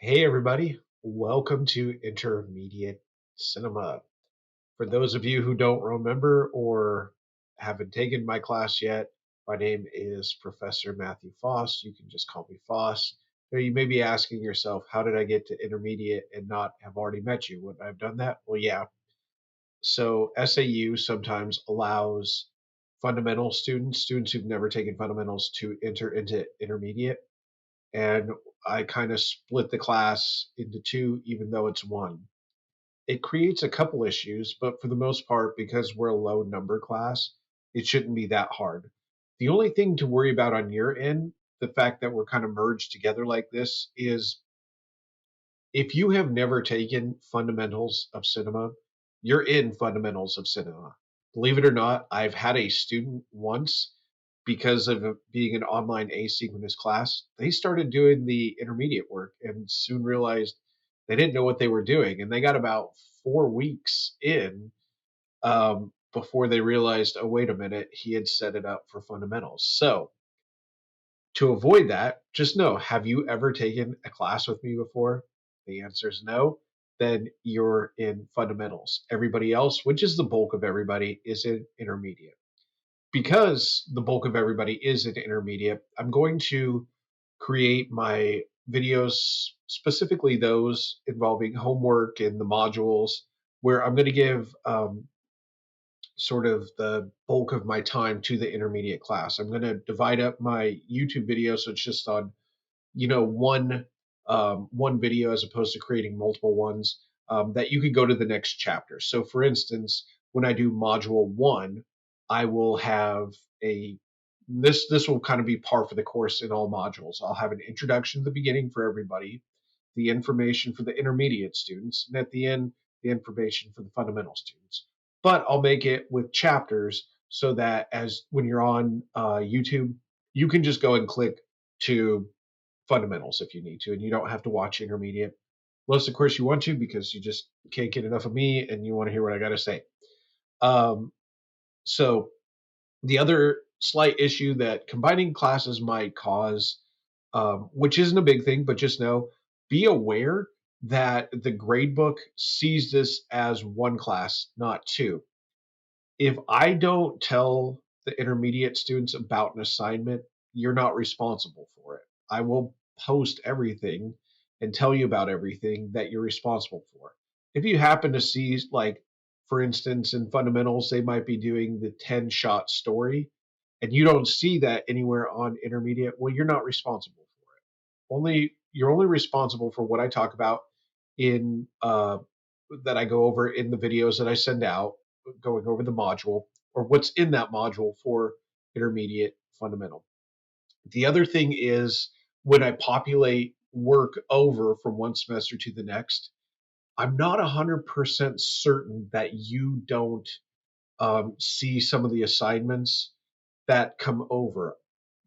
Hey, everybody. Welcome to Intermediate Cinema. For those of you who don't remember or haven't taken my class yet, my name is Professor Matthew Foss. You can just call me Foss. Now, you may be asking yourself, how did I get to intermediate and not have already met you? Would I have done that? Well, yeah. So, SAU sometimes allows fundamental students who've never taken fundamentals, to enter into intermediate, and I kind of split the class into two, even though it's one. It creates a couple issues, but for the most part, because we're a low number class, it shouldn't be that hard. The only thing to worry about on your end, the fact that we're kind of merged together like this, is if you have never taken fundamentals of cinema, you're in fundamentals of cinema. Believe it or not, I've had a student once, because of it being an online asynchronous class, they started doing the intermediate work and soon realized they didn't know what they were doing. And they got about 4 weeks in before they realized, oh, wait a minute, he had set it up for fundamentals. So to avoid that, just know, have you ever taken a class with me before? The answer is no. Then you're in fundamentals. Everybody else, which is the bulk of everybody, is in intermediate. Because the bulk of everybody is in intermediate, I'm going to create my videos, specifically those involving homework and the modules, where I'm going to give sort of the bulk of my time to the intermediate class. I'm going to divide up my YouTube video so it's just on one video, as opposed to creating multiple ones, that you could go to the next chapter. So for instance, when I do module one, I will have a this will kind of be par for the course in all modules. I'll have an introduction at the beginning for everybody, the information for the intermediate students, and at the end, the information for the fundamental students. But I'll make it with chapters so that as when you're on YouTube, you can just go and click to fundamentals if you need to, and you don't have to watch intermediate. Unless, of course, you want to, because you just can't get enough of me and you want to hear what I got to say. Um, so, the other slight issue that combining classes might cause, which isn't a big thing, but just know, be aware that the gradebook sees this as one class, not two. If I don't tell the intermediate students about an assignment, you're not responsible for it. I will post everything and tell you about everything that you're responsible for. If you happen to see, like, for instance, in fundamentals, they might be doing the 10-shot story, and you don't see that anywhere on intermediate, well, you're not responsible for it. You're only responsible for what I talk about in that I go over in the videos that I send out, going over the module, or what's in that module for intermediate fundamental. The other thing is, when I populate work over from one semester to the next, I'm not 100% certain that you don't see some of the assignments that come over.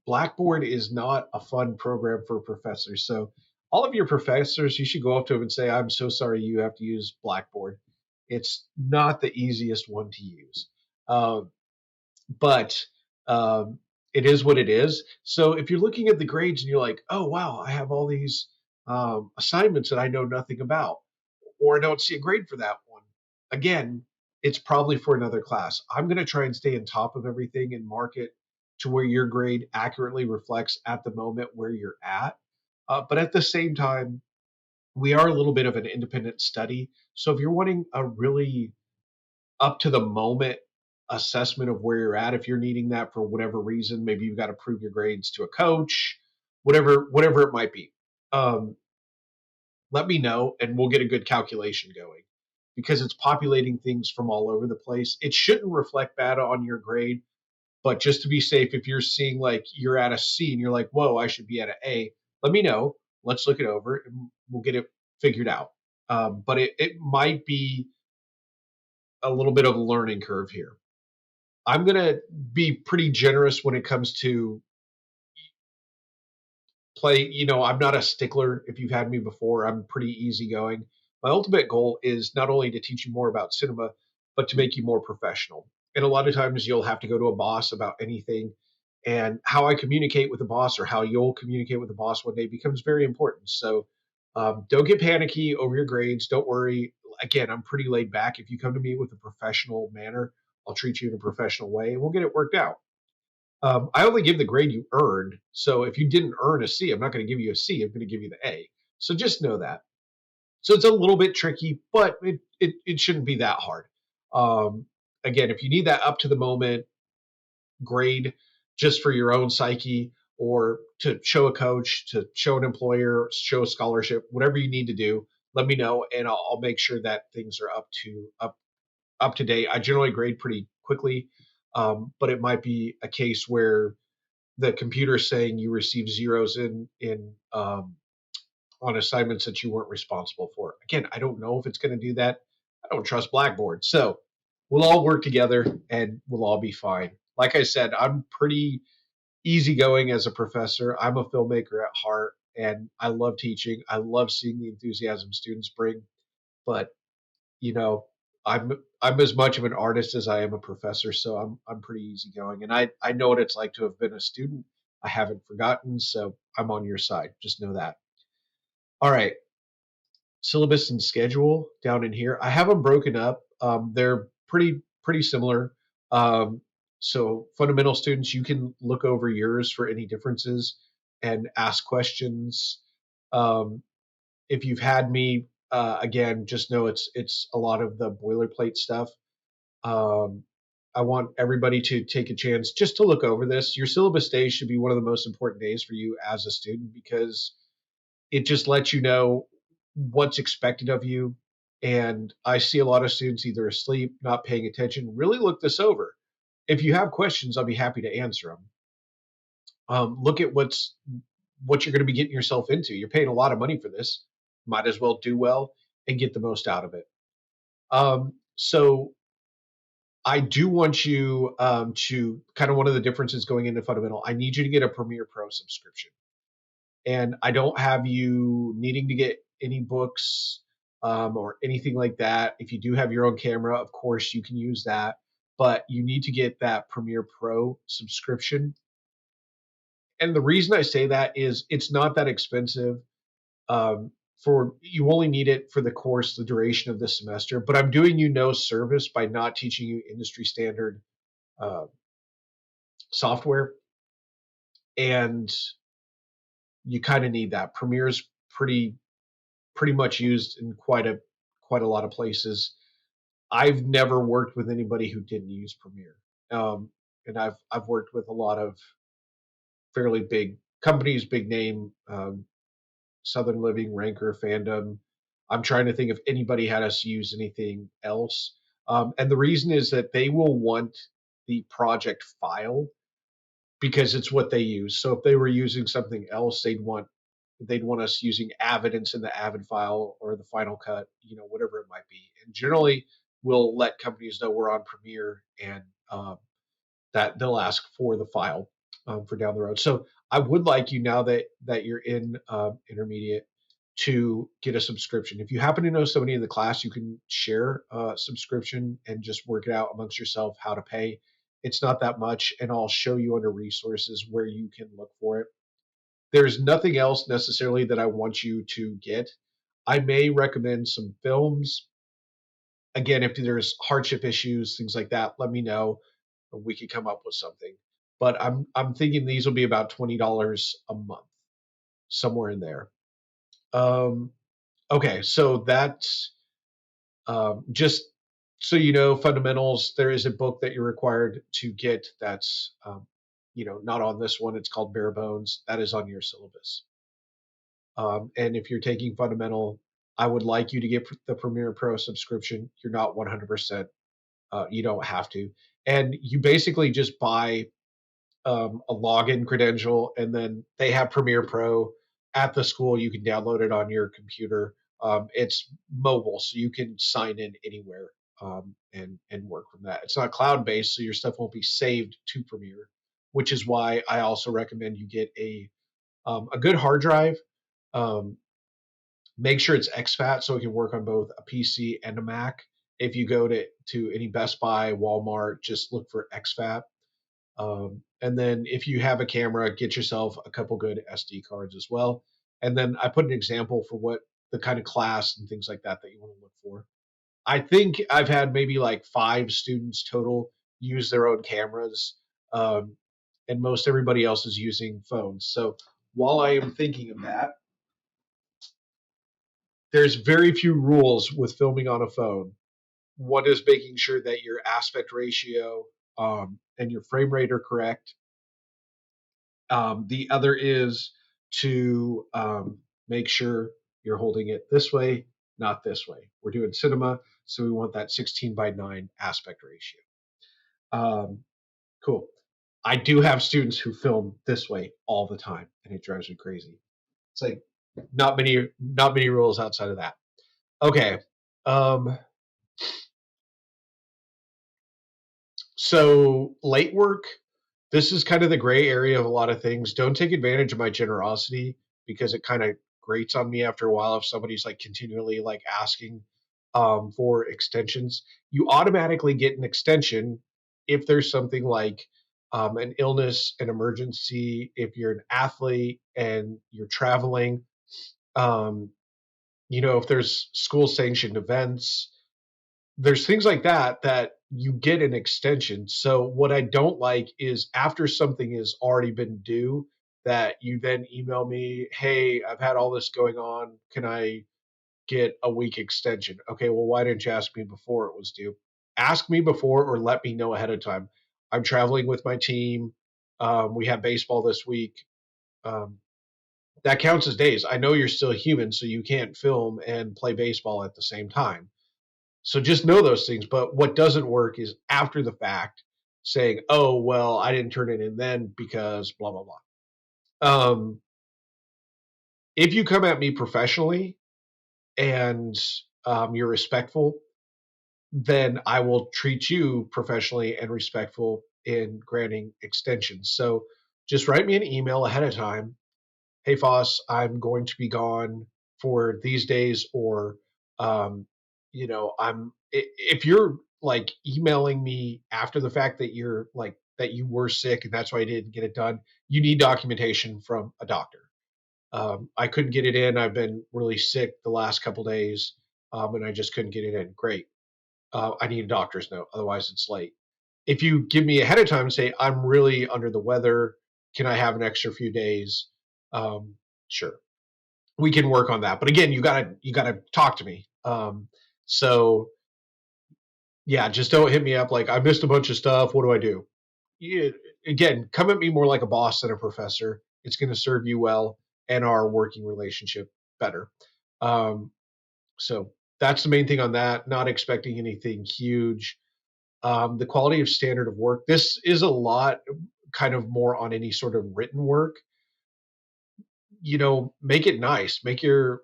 Blackboard is not a fun program for professors. So, all of your professors, you should go up to them and say, I'm so sorry you have to use Blackboard. It's not the easiest one to use. Um, but it is what it is. So, if you're looking at the grades and you're like, oh, wow, I have all these assignments that I know nothing about, or I don't see a grade for that one, again, it's probably for another class. I'm going to try and stay on top of everything and mark it to where your grade accurately reflects at the moment where you're at. But at the same time, we are a little bit of an independent study. So if you're wanting a really up to the moment assessment of where you're at, if you're needing that for whatever reason, maybe you've got to prove your grades to a coach, whatever it might be, um, let me know and we'll get a good calculation going, because it's populating things from all over the place. It shouldn't reflect bad on your grade, but just to be safe, if you're seeing like you're at a C and you're like, whoa, I should be at an A, let me know. Let's look it over and we'll get it figured out. But it might be a little bit of a learning curve here. I'm going to be pretty generous when it comes to play. I'm not a stickler. If you've had me before, I'm pretty easygoing. My ultimate goal is not only to teach you more about cinema, but to make you more professional. And a lot of times you'll have to go to a boss about anything. And how I communicate with the boss, or how you'll communicate with the boss one day, becomes very important. So Don't get panicky over your grades. Don't worry. Again, I'm pretty laid back. If you come to me with a professional manner, I'll treat you in a professional way and we'll get it worked out. I only give the grade you earned. So if you didn't earn a C, I'm not going to give you a C. I'm going to give you the A. So just know that. So it's a little bit tricky, but it shouldn't be that hard. Um, Again, if you need that up to the moment grade just for your own psyche or to show a coach, to show an employer, show a scholarship, whatever you need to do, let me know and I'll make sure that things are up to date. I generally grade pretty quickly, but it might be a case where the computer is saying you received zeros in on assignments that you weren't responsible for. Again, I don't know if it's going to do that. I don't trust Blackboard. So we'll all work together and we'll all be fine. Like I said, I'm pretty easygoing as a professor. I'm a filmmaker at heart and I love teaching. I love seeing the enthusiasm students bring, but you know, I'm as much of an artist as I am a professor, so I'm pretty easygoing. And I know what it's like to have been a student. I haven't forgotten, so I'm on your side. Just know that. All right, syllabus and schedule down in here. I have them broken up. They're pretty similar. Um, so fundamental students, you can look over yours for any differences and ask questions. Um, if you've had me, again, just know it's a lot of the boilerplate stuff. Um, I want everybody to take a chance just to look over this. Your syllabus days should be one of the most important days for you as a student because it just lets you know what's expected of you. And I see a lot of students either asleep, not paying attention. Really look this over. If you have questions, I'll be happy to answer them. Look at what you're going to be getting yourself into. You're paying a lot of money for this. Might as well do well and get the most out of it. So I do want you to kind of one of the differences going into fundamental. I need you to get a Premiere Pro subscription, and I don't have you needing to get any books or anything like that. If you do have your own camera, of course you can use that, but you need to get that Premiere Pro subscription. And the reason I say that is it's not that expensive. For you only need it for the course, the duration of the semester. But I'm doing you no service by not teaching you industry standard uh, software, and you kind of need that. Premiere's pretty much used in quite a lot of places. I've never worked with anybody who didn't use Premiere, and I've worked with a lot of fairly big companies, big name, Southern Living, Ranker, Fandom. I'm trying to think if anybody had us use anything else. And the reason is that they will want the project file because it's what they use. So if they were using something else, they'd want us using Avidence in the Avid file or the Final Cut, whatever it might be. And generally, we'll let companies know we're on Premiere and that they'll ask for the file for down the road. So I would like you now that you're in intermediate to get a subscription. If you happen to know somebody in the class, you can share a subscription and just work it out amongst yourself how to pay. It's not that much, and I'll show you under resources where you can look for it. There's nothing else necessarily that I want you to get. I may recommend some films. Again, if there's hardship issues, things like that, let me know. We could come up with something. But I'm thinking these will be about $20 a month, somewhere in there. Um, okay, so that's just so you know, fundamentals. There is a book that you're required to get. That's not on this one. It's called Bare Bones. That is on your syllabus. And if you're taking fundamental, I would like you to get the Premiere Pro subscription. You're not 100%. You don't have to, and you basically just buy a login credential, and then they have Premiere Pro at the school. You can download it on your computer. It's mobile, so you can sign in anywhere and work from that. It's not cloud based, so your stuff won't be saved to Premiere, which is why I also recommend you get a good hard drive. Um, Make sure it's exFAT so it can work on both a PC and a Mac. If you go to any Best Buy, Walmart, just look for exFAT. And then if you have a camera, get yourself a couple good SD cards as well. and then I put an example for what the kind of class and things like that you want to look for. I think I've had maybe like 5 students total use their own cameras, um, and most everybody else is using phones. So while I am thinking of that, there's very few rules with filming on a phone. One is making sure that your aspect ratio and your frame rate are correct. The other is to make sure you're holding it this way, not this way. We're doing cinema, so we want that 16:9 aspect ratio. Um, cool. I do have students who film this way all the time, and it drives me crazy. It's like not many rules outside of that. Okay. Um, so late work, this is kind of the gray area of a lot of things. Don't take advantage of my generosity because it kind of grates on me after a while if somebody's like continually like asking for extensions. You automatically get an extension if there's something like an illness, an emergency, if you're an athlete and you're traveling, um, if there's school sanctioned events, there's things like that you get an extension. So what I don't like is after something has already been due, that you then email me, hey, I've had all this going on. Can I get a week extension? Okay, well, why didn't you ask me before it was due? Ask me before or let me know ahead of time. I'm traveling with my team. We have baseball this week. Um, that counts as days. I know you're still human, so you can't film and play baseball at the same time. So just know those things. But what doesn't work is after the fact saying, oh, well, I didn't turn it in then because blah, blah, blah. If you come at me professionally and you're respectful, then I will treat you professionally and respectful in granting extensions. So just write me an email ahead of time. Hey, Foss, I'm going to be gone for these days, or, if you're like emailing me after the fact that you're like, that you were sick and that's why I didn't get it done, you need documentation from a doctor. I couldn't get it in. I've been really sick the last couple days, and I just couldn't get it in. Great. I need a doctor's note. Otherwise, it's late. If you give me ahead of time and say, I'm really under the weather, can I have an extra few days? Um, sure, we can work on that. But again, you gotta talk to me. So yeah, just don't hit me up like I missed a bunch of stuff. What do I do? You, again, come at me more like a boss than a professor. It's going to serve you well and our working relationship better. Um, so that's the main thing on that. Not expecting anything huge. The quality of standard of work. This is a lot kind of more on any sort of written work. Make it nice. Make your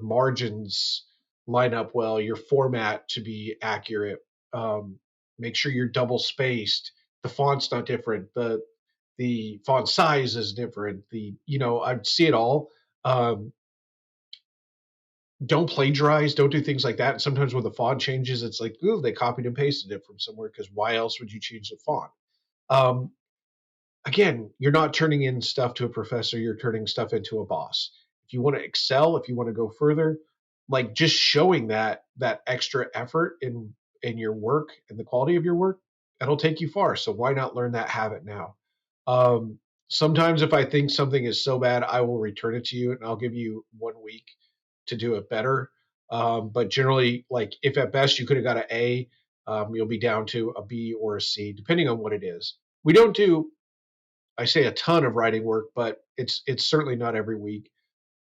margins line up well, your format to be accurate. Um, Make sure you're double spaced. The font's not different. The font size is different. I see it all. Um, don't plagiarize. Don't do things like that. And sometimes when the font changes, it's like, ooh, they copied and pasted it from somewhere because why else would you change the font? Um, Again, you're not turning in stuff to a professor, you're turning stuff into a boss. If you want to excel, if you want to go further, like just showing that extra effort in your work and the quality of your work, that'll take you far. So why not learn that habit now? Um, Sometimes if I think something is so bad, I will return it to you and I'll give you 1 week to do it better. But generally, like if at best you could have got an A, you'll be down to a B or a C, depending on what it is. We don't do, I say, a ton of writing work, but it's certainly not every week.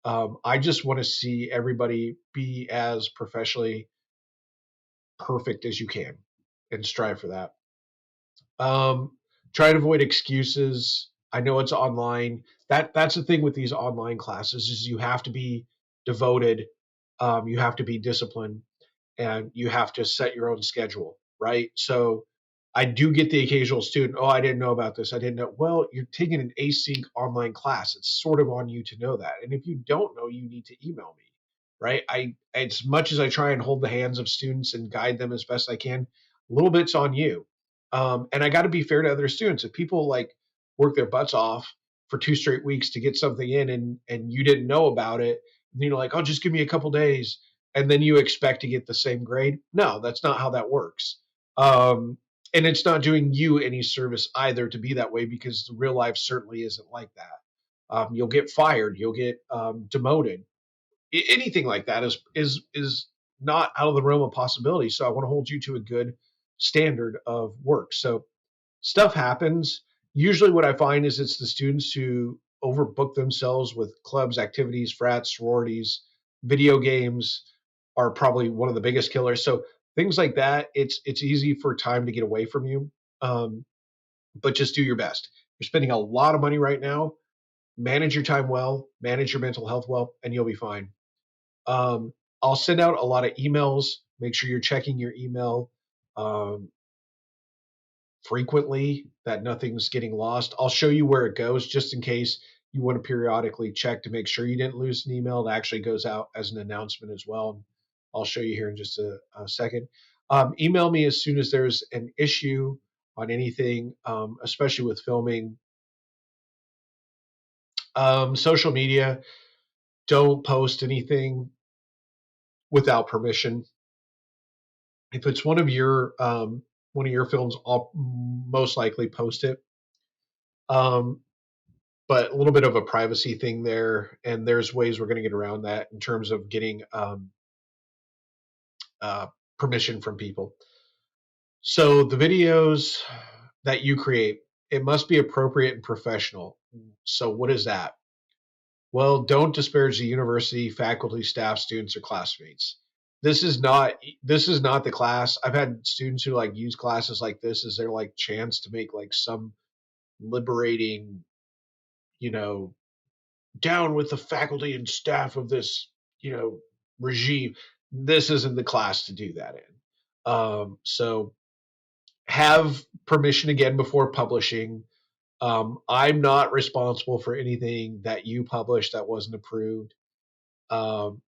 I just want to see everybody be as professionally perfect as you can, and strive for that. Um, Try to avoid excuses. I know it's online. That's the thing with these online classes is you have to be devoted. You have to be disciplined and you have to set your own schedule, right? So I do get the occasional student, oh, I didn't know about this. I didn't know. Well, you're taking an async online class. It's sort of on you to know that. And if you don't know, you need to email me, right? As much as I try and hold the hands of students and guide them as best I can, a little bit's on you. And I got to be fair to other students. If people like work their butts off for 2 straight weeks to get something in, and you didn't know about it, and you're like, oh, just give me a couple days, and then you expect to get the same grade. No, that's not how that works. Um, and it's not doing you any service either to be that way, because real life certainly isn't like that. You'll get fired, you'll get demoted. Anything like that is not out of the realm of possibility. So I want to hold you to a good standard of work. So stuff happens. Usually, what I find is it's the students who overbook themselves with clubs, activities, frats, sororities, video games are probably one of the biggest killers. So things like that, it's easy for time to get away from you. Um, but just do your best. You're spending a lot of money right now. Manage your time well, manage your mental health well, and you'll be fine. Um, I'll send out a lot of emails. Make sure you're checking your email um, frequently, that nothing's getting lost. I'll show you where it goes just in case you want to periodically check to make sure you didn't lose an email. It actually goes out as an announcement as well. I'll show you here in just a second. Email me as soon as there's an issue on anything, especially with filming. Social media, don't post anything without permission. If it's one of your films, I'll most likely post it. Um, but a little bit of a privacy thing there, and there's ways we're going to get around that in terms of getting uh, permission from people. So the videos that you create, it must be appropriate and professional. So what is that? Well, don't disparage the university, faculty, staff, students, or classmates. This is not this is not the class. I've had students who like use classes like this as their like chance to make like some liberating, you know, down with the faculty and staff of this, regime. This isn't the class to do that in. So have permission again before publishing. I'm not responsible for anything that you publish that wasn't approved.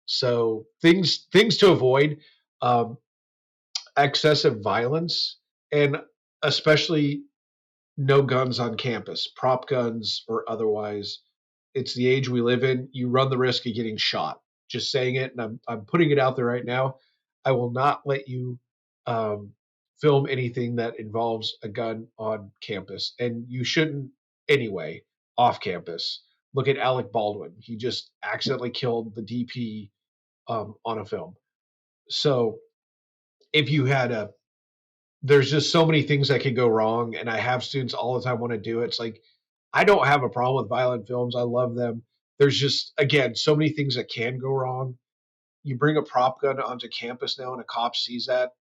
So things to avoid: um, excessive violence, and especially no guns on campus, prop guns or otherwise. It's the age we live in. You run the risk of getting shot. Just saying it, and I'm putting it out there right now. I will not let you um, film anything that involves a gun on campus, and you shouldn't anyway off campus. Look at Alec Baldwin. He just accidentally killed the DP on a film. So if you had a there's just so many things that could go wrong, and I have students all the time want to do it. It's like I don't have a problem with violent films. I love them. There's just again so many things that can go wrong. You bring a prop gun onto campus now and a cop sees that,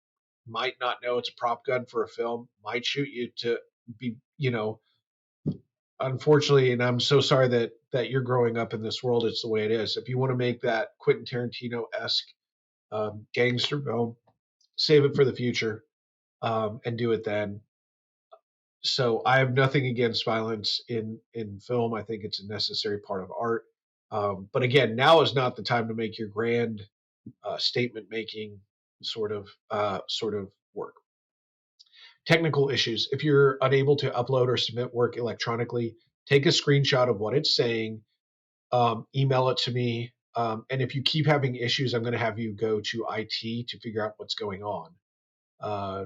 might not know it's a prop gun for a film, might shoot you to be, unfortunately, and I'm so sorry that you're growing up in this world. It's the way it is. If you want to make that Quentin Tarantino-esque gangster film, save it for the future, and do it then. So I have nothing against violence in film. I think it's a necessary part of art. But again, now is not the time to make your grand statement making sort of work. Technical issues: if you're unable to upload or submit work electronically, take a screenshot of what it's saying, email it to me. And if you keep having issues, I'm going to have you go to IT to figure out what's going on. Uh,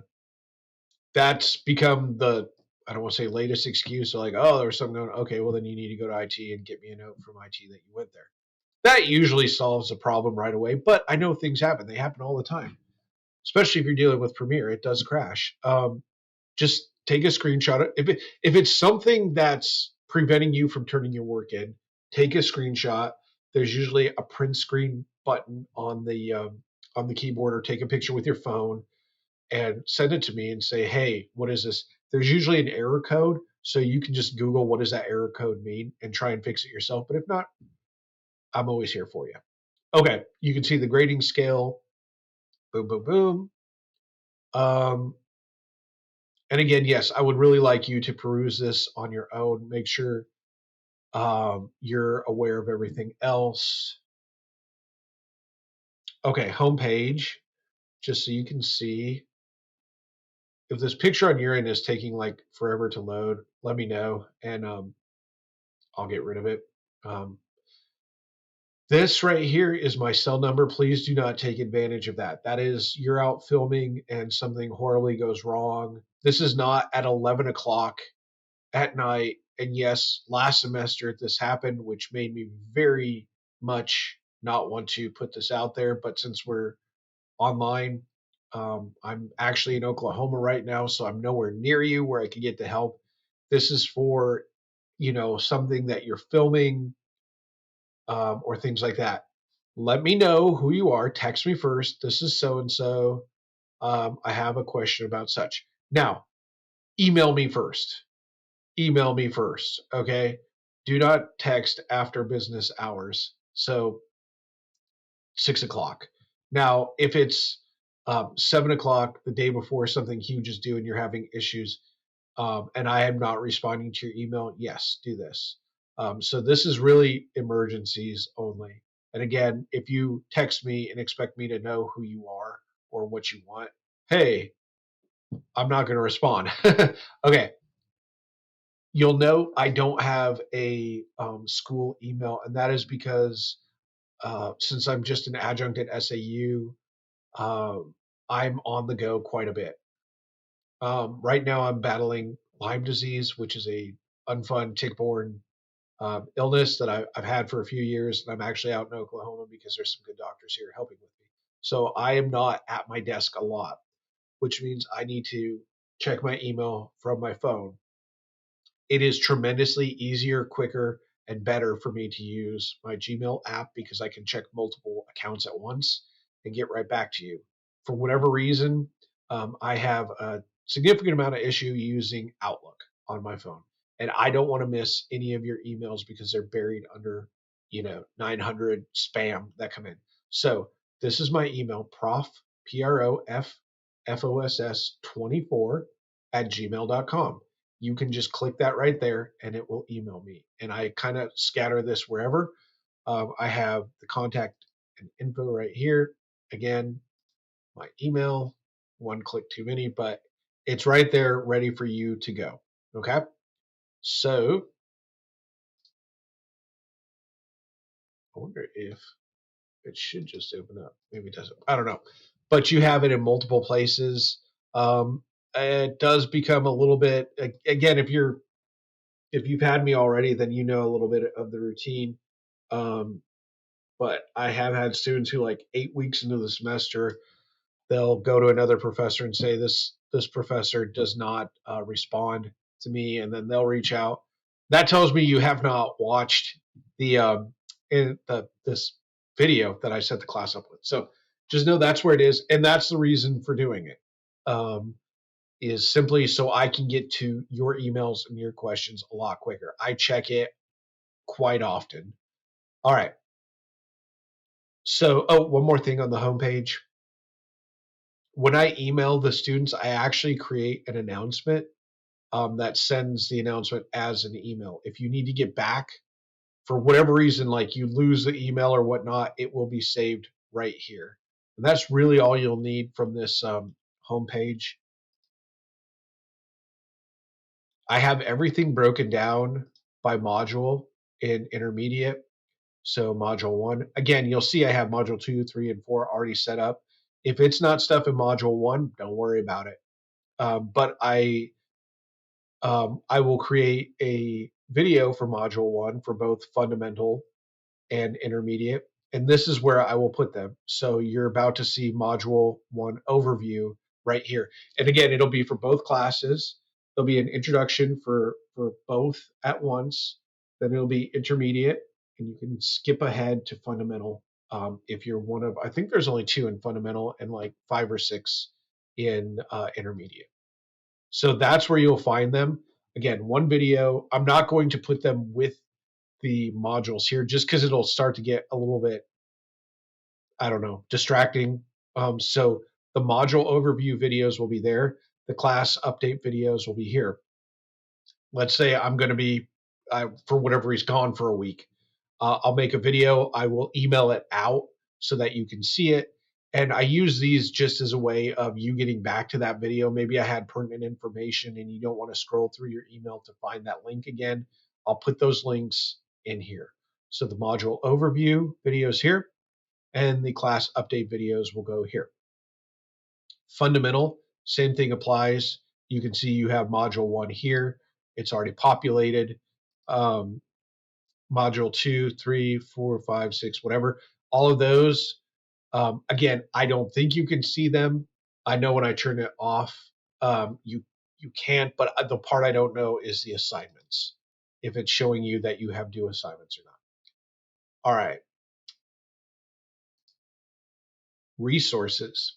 that's become the, I don't want to say latest excuse. So like, oh, there's something going on. Okay, well then you need to go to IT and get me a note from IT that you went there. That usually solves the problem right away. But I know things happen. They happen all the time, especially if you're dealing with Premiere. It does crash. Just take a screenshot. If it's something that's preventing you from turning your work in, take a screenshot. There's usually a print screen button on the keyboard, or take a picture with your phone and send it to me and say, hey, what is this? There's usually an error code, so you can just Google what does that error code mean and try and fix it yourself. But if not, I'm always here for you. Okay, you can see the grading scale. Boom, boom, boom. Um, and again, yes, I would really like you to peruse this on your own. Make sure you're aware of everything else. Okay, homepage, just so you can see. If this picture on your end is taking like forever to load, let me know, and I'll get rid of it. Um, this right here is my cell number. Please do not take advantage of that. That is, you're out filming and something horribly goes wrong. This is not at 11 o'clock at night. And yes, last semester this happened, which made me very much not want to put this out there. But since we're online, I'm actually in Oklahoma right now, so I'm nowhere near you where I could get the help. This is for, something that you're filming, or things like that. Let me know who you are. Text me first. This is so and so. I have a question about such. Now, email me first. Email me first. Okay. Do not text after business hours. So 6 o'clock. Now, if it's 7 o'clock the day before something huge is due and you're having issues, and I am not responding to your email, yes, do this. So this is really emergencies only. And again, if you text me and expect me to know who you are or what you want, hey, I'm not going to respond. Okay. You'll note I don't have a school email, and that is because since I'm just an adjunct at SAU, I'm on the go quite a bit. Right now, I'm battling Lyme disease, which is a unfun tick-borne illness that I've had for a few years, and I'm actually out in Oklahoma because there's some good doctors here helping with me. So I am not at my desk a lot, which means I need to check my email from my phone. It is tremendously easier, quicker, and better for me to use my Gmail app because I can check multiple accounts at once and get right back to you. For whatever reason, I have a significant amount of issue using Outlook on my phone, and I don't want to miss any of your emails because they're buried under, 900 spam that come in. So this is my email, prof 24 at gmail.com. You can just click that right there and it will email me. And I kind of scatter this wherever. I have the contact and info right here. Again, my email, one click too many, but it's right there ready for you to go. Okay. So I wonder if it should just open up. Maybe it doesn't. I don't know. But you have it in multiple places. It does become a little bit, again, if you've had me already, then you know a little bit of the routine. Um, but I have had students who, like 8 weeks into the semester, they'll go to another professor and say this professor does not respond to me, and then they'll reach out. That tells me you have not watched the this video that I set the class up with. So just know that's where it is, and that's the reason for doing it. Is simply so I can get to your emails and your questions a lot quicker. I check it quite often. All right. So, oh, one more thing on the homepage. When I email the students, I actually create an announcement that sends the announcement as an email. If you need to get back for whatever reason, like you lose the email or whatnot, it will be saved right here. And that's really all you'll need from this homepage. I have everything broken down by module in intermediate. So module one, again, you'll see I have module 2, 3, and 4 already set up. If it's not stuff in module one, don't worry about it. But I will create a video for module one for both fundamental and intermediate. And this is where I will put them. So you're about to see module one overview right here. And again, it'll be for both classes. There'll be an introduction for both at once. Then it'll be intermediate, and you can skip ahead to fundamental if you're one of. I think there's only two in fundamental and like 5 or 6 in intermediate. So that's where you'll find them. Again, one video. I'm not going to put them with the modules here just because it'll start to get a little bit, I don't know, distracting. So the module overview videos will be there. The class update videos will be here. Let's say I'm going to be, for whatever reason, gone for a week. I'll make a video. I will email it out so that you can see it. And I use these just as a way of you getting back to that video. Maybe I had pertinent information and you don't want to scroll through your email to find that link again. I'll put those links in here. So the module overview videos here, and the class update videos will go here. Fundamental, same thing applies. You can see you have module 1 here. It's already populated. Module 2, 3, 4, 5, 6, whatever. All of those, again, I don't think you can see them. I know when I turn it off, you can't, but the part I don't know is the assignments, if it's showing you that you have due assignments or not. All right. Resources.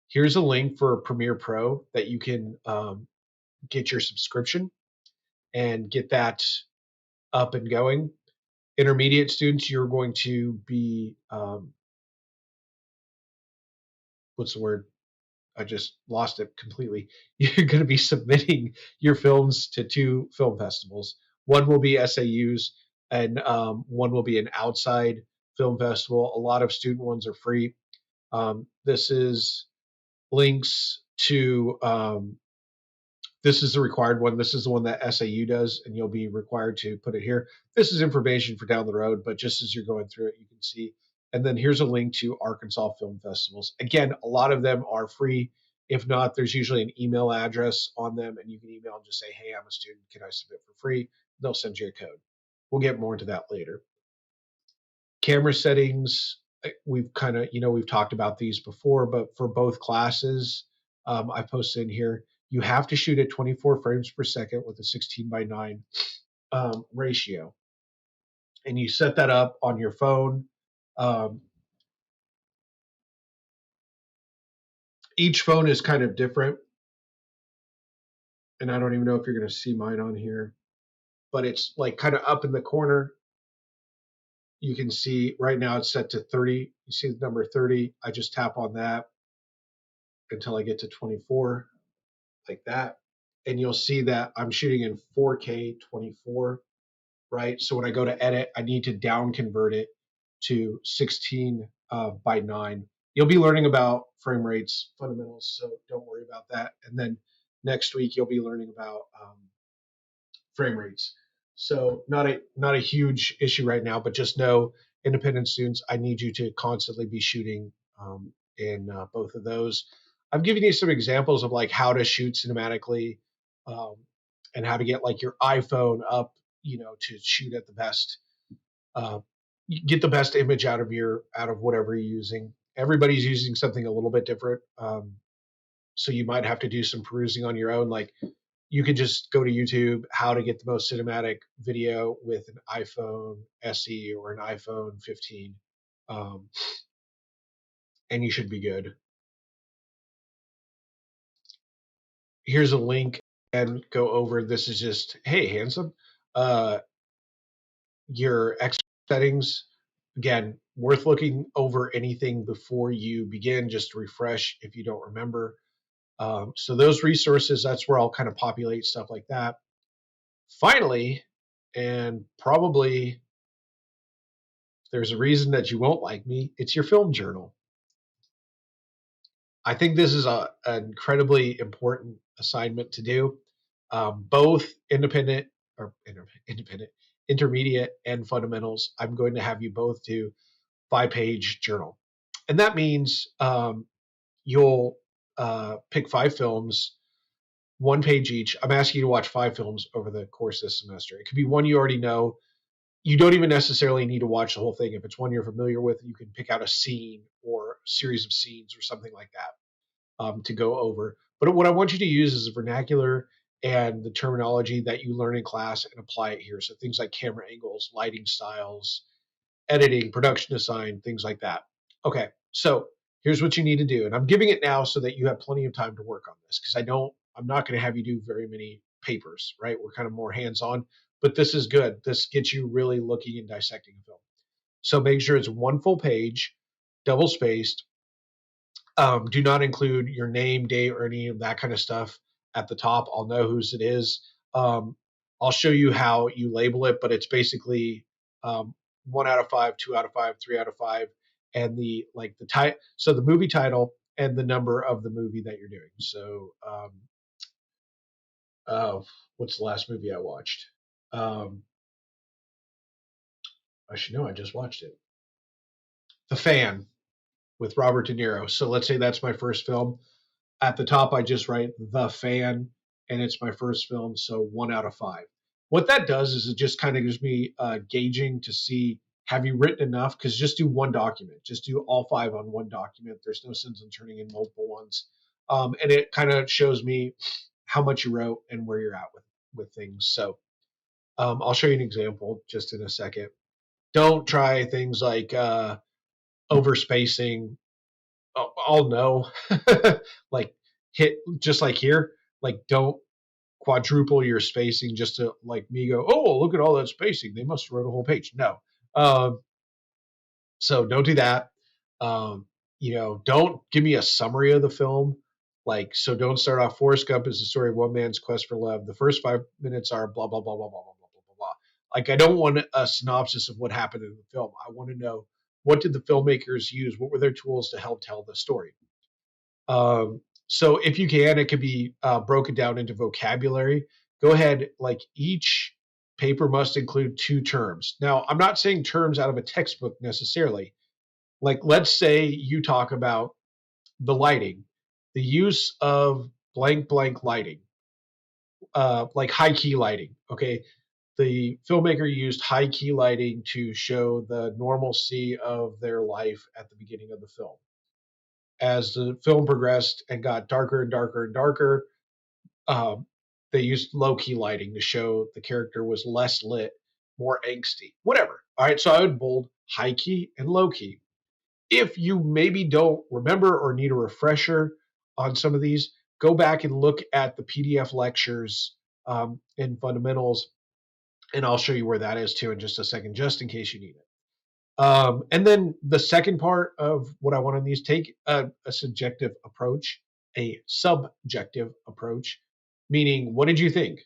Here's a link for Premiere Pro that you can get your subscription and get that up and going. Intermediate students, you're going to be, what's the word? I just lost it completely. You're going to be submitting your films to 2 film festivals. One will be SAU's, and one will be an outside film festival. A lot of student ones are free. This is links to this is the required one. This is the one that SAU does, and you'll be required to put it here. This is information for down the road, but just as you're going through it, you can see. And then here's a link to Arkansas Film Festivals. Again, a lot of them are free. If not, there's usually an email address on them, and you can email and just say, hey, I'm a student. Can I submit for free? They'll send you a code. We'll get more into that later. Camera settings, we've kind of, we've talked about these before, but for both classes, I posted in here, you have to shoot at 24 frames per second with a 16:9 ratio. And you set that up on your phone. Each phone is kind of different. And I don't even know if you're going to see mine on here, but it's like kind of up in the corner. You can see right now it's set to 30. You see the number 30. I just tap on that until I get to 24, like that. And you'll see that I'm shooting in 4K 24, right? So when I go to edit, I need to down convert it to 16:9. You'll be learning about frame rates fundamentals, so don't worry about that. And then next week you'll be learning about frame rates. So not a huge issue right now, but just know, independent students, I need you to constantly be shooting in both of those. I've given you some examples of like how to shoot cinematically, um, and how to get like your iPhone up, to shoot at the best, uh, get the best image out of whatever you're using. Everybody's using something a little bit different, so you might have to do some perusing on your own. Like you could just go to YouTube, how to get the most cinematic video with an iPhone SE or an iPhone 15, um, and you should be good. Here's a link and go over. This is just, hey, handsome. Uh, your X settings, again, worth looking over anything before you begin, just to refresh if you don't remember. So those resources, that's where I'll kind of populate stuff like that. Finally, and probably there's a reason that you won't like me, it's your film journal. I think this is an incredibly important assignment to do. Both independent or independent, intermediate, and fundamentals. I'm going to have you both do 5-page journal, and that means you'll pick 5 films, 1 page each. I'm asking you to watch 5 films over the course of this semester. It could be one you already know. You don't even necessarily need to watch the whole thing. If it's one you're familiar with, you can pick out a scene or a series of scenes or something like that, to go over. But what I want you to use is the vernacular and the terminology that you learn in class and apply it here. So things like camera angles, lighting styles, editing, production design, things like that. Okay, so here's what you need to do. And I'm giving it now so that you have plenty of time to work on this, because I'm not going to have you do very many papers, right? We're kind of more hands-on, but this is good. This gets you really looking and dissecting a film. So make sure it's 1 full page, double spaced. Do not include your name, date, or any of that kind of stuff at the top. I'll know whose it is. I'll show you how you label it, but it's basically 1 out of 5, 2 out of 5, 3 out of 5, and the title. So the movie title and the number of the movie that you're doing. So, what's the last movie I watched? Um, I should know. I just watched it. The Fan with Robert De Niro. So let's say that's my first film. At the top, I just write The Fan, and it's my first film, so 1 out of 5. What that does is it just kind of gives me gauging to see, have you written enough? Because just do one document, just do all 5 on one document. There's no sense in turning in multiple ones, and it kind of shows me how much you wrote and where you're at with things. So I'll show you an example just in a second. Don't try things like overspacing. I'll know, like hit just like here, like don't quadruple your spacing just to like me go, oh, look at all that spacing. They must have wrote a whole page. No. So don't do that. Um, don't give me a summary of the film. Like, so don't start off. Forrest Gump is the story of one man's quest for love. The first 5 minutes are blah, blah, blah, blah, blah, blah, blah, blah, blah, blah. Like, I don't want a synopsis of what happened in the film. I want to know, what did the filmmakers use? What were their tools to help tell the story? So if you can, it could be broken down into vocabulary. Go ahead, like each paper must include 2 terms. Now, I'm not saying terms out of a textbook necessarily. Like, let's say you talk about the lighting, the use of blank blank lighting, like high key lighting. Okay, the filmmaker used high key lighting to show the normalcy of their life at the beginning of the film. As the film progressed and got darker and darker and darker, um, they used low key lighting to show the character was less lit, more angsty, whatever. All right, so I would bold high key and low key. If you maybe don't remember or need a refresher on some of these, go back and look at the PDF lectures in fundamentals, and I'll show you where that is too in just a second, just in case you need it. And then the second part of what I want on these, take a subjective approach, a subjective approach, meaning what did you think?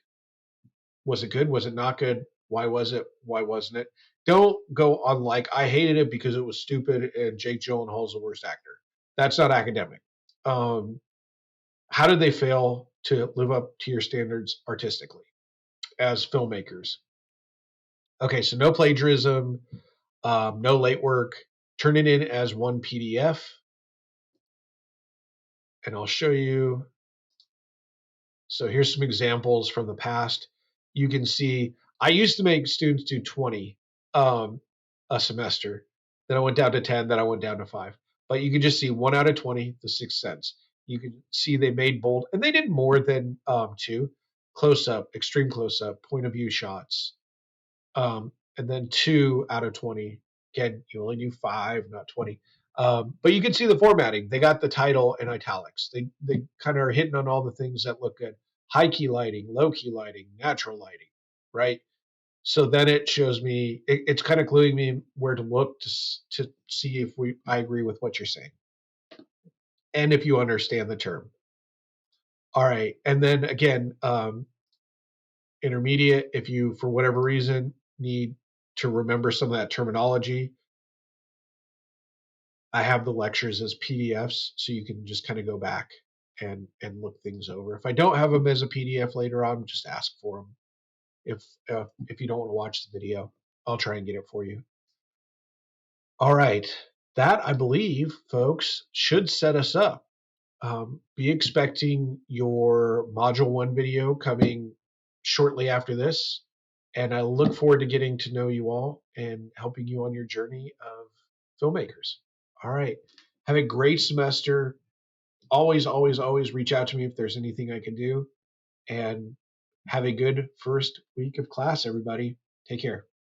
Was it good? Was it not good? Why was it? Why wasn't it? Don't go on like, I hated it because it was stupid and Jake Gyllenhaal's the worst actor. That's not academic. Um, how did they fail to live up to your standards artistically as filmmakers? Okay, so no plagiarism, no late work. Turn it in as one PDF, and I'll show you. So here's some examples from the past. You can see I used to make students do 20 um, a semester. Then I went down to 10. Then I went down to 5. But you can just see 1 out of 20, The Sixth Sense. You can see they made bold, and they did more than 2. Close up, extreme close up, point of view shots. And then 2 out of 20. Again, you only do 5, not 20. But you can see the formatting. They got the title in italics. They kind of are hitting on all the things that look good. High key lighting, low key lighting, natural lighting, right? So then it shows me. It's kind of cluing me where to look to see if I agree with what you're saying, and if you understand the term. All right, and then again, intermediate. If you, for whatever reason, need to remember some of that terminology, I have the lectures as PDFs, so you can just kind of go back and look things over. If I don't have them as a PDF later on, just ask for them. If you don't want to watch the video, I'll try and get it for you. All right, that I believe, folks, should set us up. Be expecting your Module 1 video coming shortly after this, and I look forward to getting to know you all and helping you on your journey of filmmakers. All right. Have a great semester. Always, always, always reach out to me if there's anything I can do. And have a good first week of class, everybody. Take care.